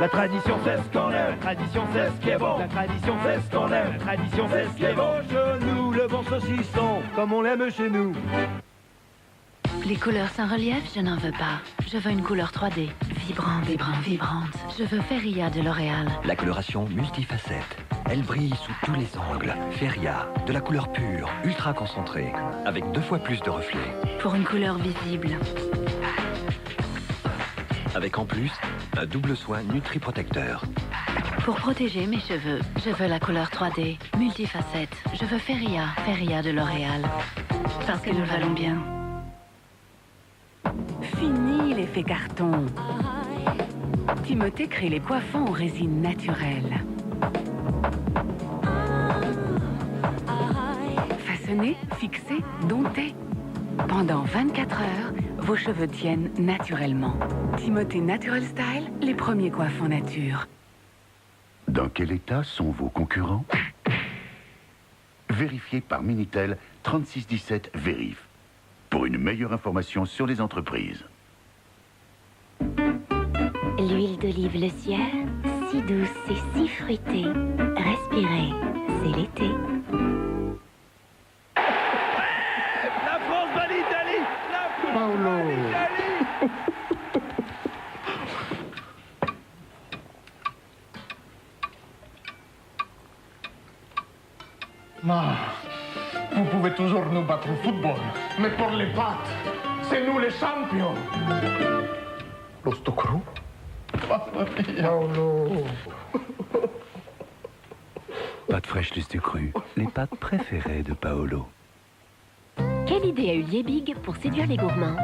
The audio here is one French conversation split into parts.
La tradition c'est ce qu'on aime, la tradition c'est ce qui est bon, la tradition c'est ce qu'on aime, la tradition c'est ce qui est bon. Genou, le bon saucisson, comme on l'aime chez nous. Les couleurs sans relief, je n'en veux pas. Je veux une couleur 3D, vibrante, vibrante, vibrante. Je veux Feria de L'Oréal. La coloration multifacette. Elle brille sous tous les angles. Feria, de la couleur pure, ultra concentrée, avec 2 fois plus de reflets. Pour une couleur visible. Avec en plus, un double soin Nutri-Protecteur. Pour protéger mes cheveux, je veux la couleur 3D, multifacette. Je veux Feria, Feria de L'Oréal. Parce que nous le valons bien. Fini l'effet carton. Timothée crée les coiffants aux résines naturelles. Façonnés, fixés, domptés. Pendant 24 heures, vos cheveux tiennent naturellement. Timothée Natural Style, les premiers coiffants nature. Dans quel état sont vos concurrents? Vérifiez par Minitel 3617 Vérif. Pour une meilleure information sur les entreprises. L'huile d'olive Le Ciel, si douce et si fruitée. Respirez, c'est l'été. La France bat l'Italie. La France bat l'Italie. Vous pouvez toujours nous battre au football, mais pour les pâtes, c'est nous les champions. Lo sto cru? Paolo. Pâtes fraîches Lustu cru, les pâtes préférées de Paolo. Quelle idée a eu Liebig pour séduire les gourmands?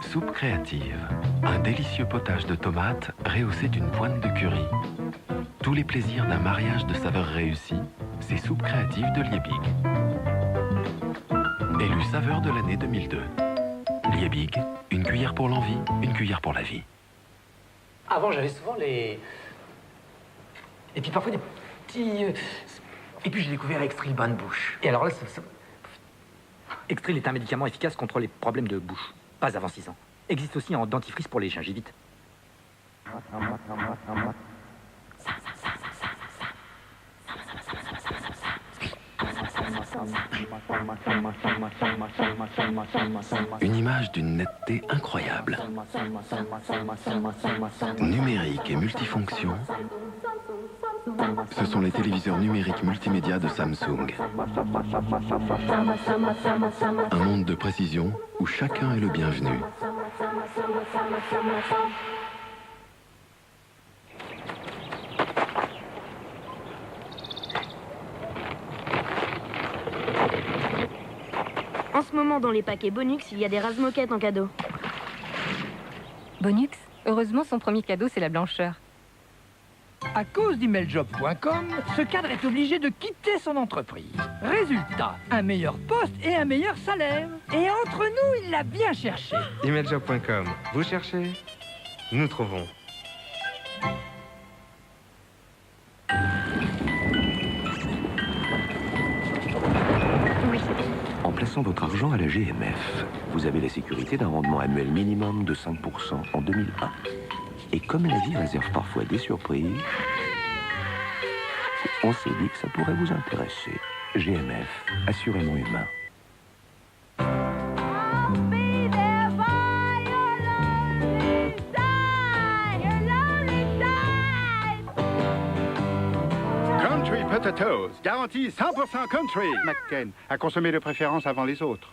Soupe créative. Un délicieux potage de tomates rehaussé d'une pointe de curry. Tous les plaisirs d'un mariage de saveurs réussi, c'est Soupe créative de Liebig. Élu saveur de l'année 2002. Liebig, une cuillère pour l'envie, une cuillère pour la vie. Avant, j'avais souvent les... Et puis parfois des petits... Et puis j'ai découvert Extril bain de bouche. Et alors là, Extril est un médicament efficace contre les problèmes de bouche. Pas avant 6 ans. Existe aussi en dentifrice pour les gingivites. Une image d'une netteté incroyable. Numérique et multifonction, ce sont les téléviseurs numériques multimédia de Samsung. Un monde de précision où chacun est le bienvenu. En ce moment, dans les paquets Bonux, il y a des rase-moquettes en cadeau. Bonux, heureusement, son premier cadeau, c'est la blancheur. À cause d'emailjob.com, ce cadre est obligé de quitter son entreprise. Résultat, un meilleur poste et un meilleur salaire. Et entre nous, il l'a bien cherché. Emailjob.com, vous cherchez, nous trouvons. En plaçant votre argent à la GMF, vous avez la sécurité d'un rendement annuel minimum de 5% en 2001. Et comme la vie réserve parfois des surprises, on s'est dit que ça pourrait vous intéresser. GMF, assurément humain. Country Potatoes, garantie 100% country. McCain, à consommer de préférence avant les autres.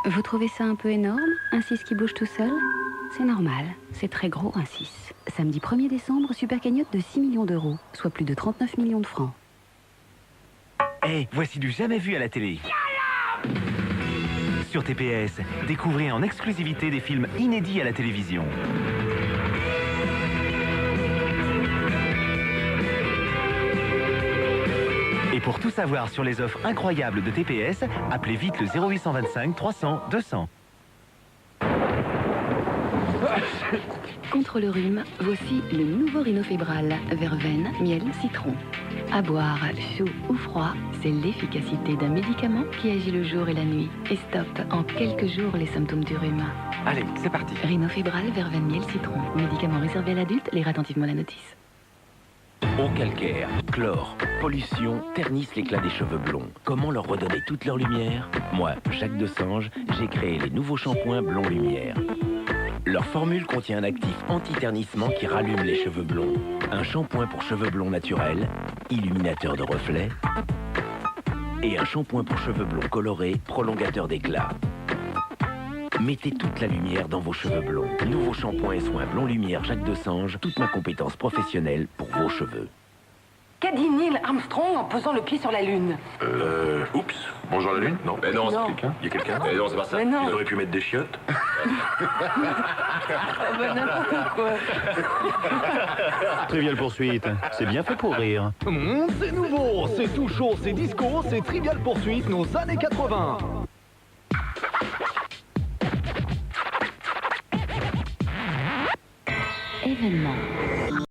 Vous trouvez ça un peu énorme, un 6 qui bouge tout seul? C'est normal, c'est très gros un 6. Samedi 1er décembre, super cagnotte de 6 millions d'euros, soit plus de 39 millions de francs. Hey, voici du jamais vu à la télé. Sur TPS, découvrez en exclusivité des films inédits à la télévision. Et pour tout savoir sur les offres incroyables de TPS, appelez vite le 0825 300 200. Contre le rhume, voici le nouveau Rhinofébral, verveine, miel, citron. À boire chaud ou froid, c'est l'efficacité d'un médicament qui agit le jour et la nuit et stoppe en quelques jours les symptômes du rhume. Allez, c'est parti. Rhinofébral, verveine, miel, citron. Médicament réservé à l'adulte, lire attentivement la notice. Eau calcaire, chlore, pollution ternissent l'éclat des cheveux blonds. Comment leur redonner toute leur lumière? Moi, Jacques Desange, j'ai créé les nouveaux shampoings Blond Lumière. Leur formule contient un actif anti-ternissement qui rallume les cheveux blonds. Un shampoing pour cheveux blonds naturels, illuminateur de reflets. Et un shampoing pour cheveux blonds colorés, prolongateur d'éclat. Mettez toute la lumière dans vos cheveux blonds. Nouveau shampoing et soins Blond Lumière Jacques Desange, toute ma compétence professionnelle pour vos cheveux. Qu'a dit Neil Armstrong en posant le pied sur la Lune? Oups. Bonjour la Lune? Non. Mais non, c'est quelqu'un. Il y a quelqu'un? Mais non, c'est pas ça. Mais non. Il aurait pu mettre des chiottes. N'importe quoi. Trivial Poursuite, c'est bien fait pour rire. C'est nouveau, c'est tout chaud, c'est disco, c'est Trivial Poursuite, nos années 80. Événement.